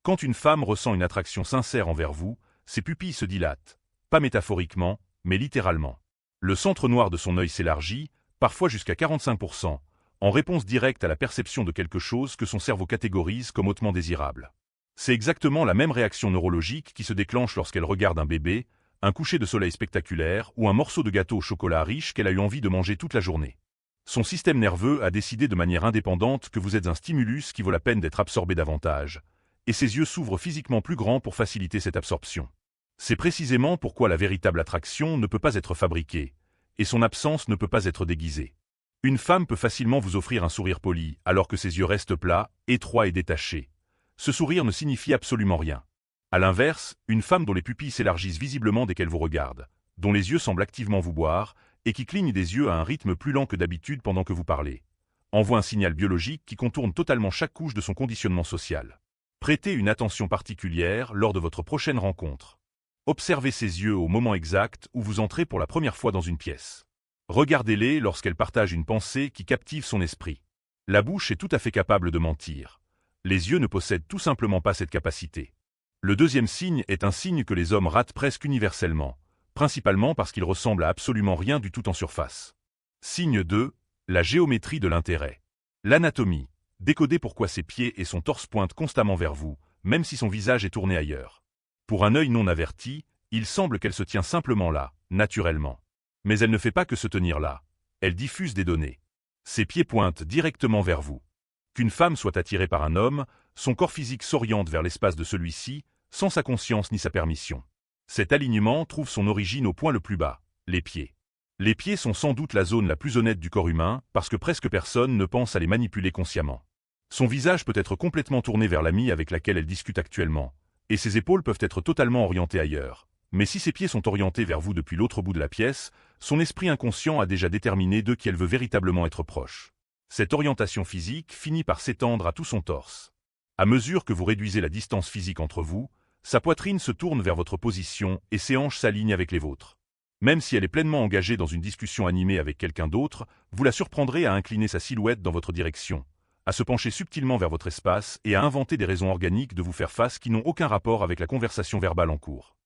Quand une femme ressent une attraction sincère envers vous, ses pupilles se dilatent, pas métaphoriquement, mais littéralement. Le centre noir de son œil s'élargit, parfois jusqu'à 45%, en réponse directe à la perception de quelque chose que son cerveau catégorise comme hautement désirable. C'est exactement la même réaction neurologique qui se déclenche lorsqu'elle regarde un bébé, un coucher de soleil spectaculaire ou un morceau de gâteau au chocolat riche qu'elle a eu envie de manger toute la journée. Son système nerveux a décidé de manière indépendante que vous êtes un stimulus qui vaut la peine d'être absorbé davantage, et ses yeux s'ouvrent physiquement plus grands pour faciliter cette absorption. C'est précisément pourquoi la véritable attraction ne peut pas être fabriquée, et son absence ne peut pas être déguisée. Une femme peut facilement vous offrir un sourire poli, alors que ses yeux restent plats, étroits et détachés. Ce sourire ne signifie absolument rien. À l'inverse, une femme dont les pupilles s'élargissent visiblement dès qu'elle vous regarde, dont les yeux semblent activement vous boire, et qui cligne des yeux à un rythme plus lent que d'habitude pendant que vous parlez, envoie un signal biologique qui contourne totalement chaque couche de son conditionnement social. Prêtez une attention particulière lors de votre prochaine rencontre. Observez ses yeux au moment exact où vous entrez pour la première fois dans une pièce. Regardez-les lorsqu'elle partage une pensée qui captive son esprit. La bouche est tout à fait capable de mentir. Les yeux ne possèdent tout simplement pas cette capacité. Le deuxième signe est un signe que les hommes ratent presque universellement, principalement parce qu'il ressemble à absolument rien du tout en surface. Signe 2, la géométrie de l'intérêt. L'anatomie. Décodez pourquoi ses pieds et son torse pointent constamment vers vous, même si son visage est tourné ailleurs. Pour un œil non averti, il semble qu'elle se tient simplement là, naturellement. Mais elle ne fait pas que se tenir là. Elle diffuse des données. Ses pieds pointent directement vers vous. Qu'une femme soit attirée par un homme, son corps physique s'oriente vers l'espace de celui-ci, sans sa conscience ni sa permission. Cet alignement trouve son origine au point le plus bas, les pieds. Les pieds sont sans doute la zone la plus honnête du corps humain, parce que presque personne ne pense à les manipuler consciemment. Son visage peut être complètement tourné vers l'amie avec laquelle elle discute actuellement, et ses épaules peuvent être totalement orientées ailleurs. Mais si ses pieds sont orientés vers vous depuis l'autre bout de la pièce, son esprit inconscient a déjà déterminé de qui elle veut véritablement être proche. Cette orientation physique finit par s'étendre à tout son torse. À mesure que vous réduisez la distance physique entre vous, sa poitrine se tourne vers votre position et ses hanches s'alignent avec les vôtres. Même si elle est pleinement engagée dans une discussion animée avec quelqu'un d'autre, vous la surprendrez à incliner sa silhouette dans votre direction, à se pencher subtilement vers votre espace et à inventer des raisons organiques de vous faire face qui n'ont aucun rapport avec la conversation verbale en cours.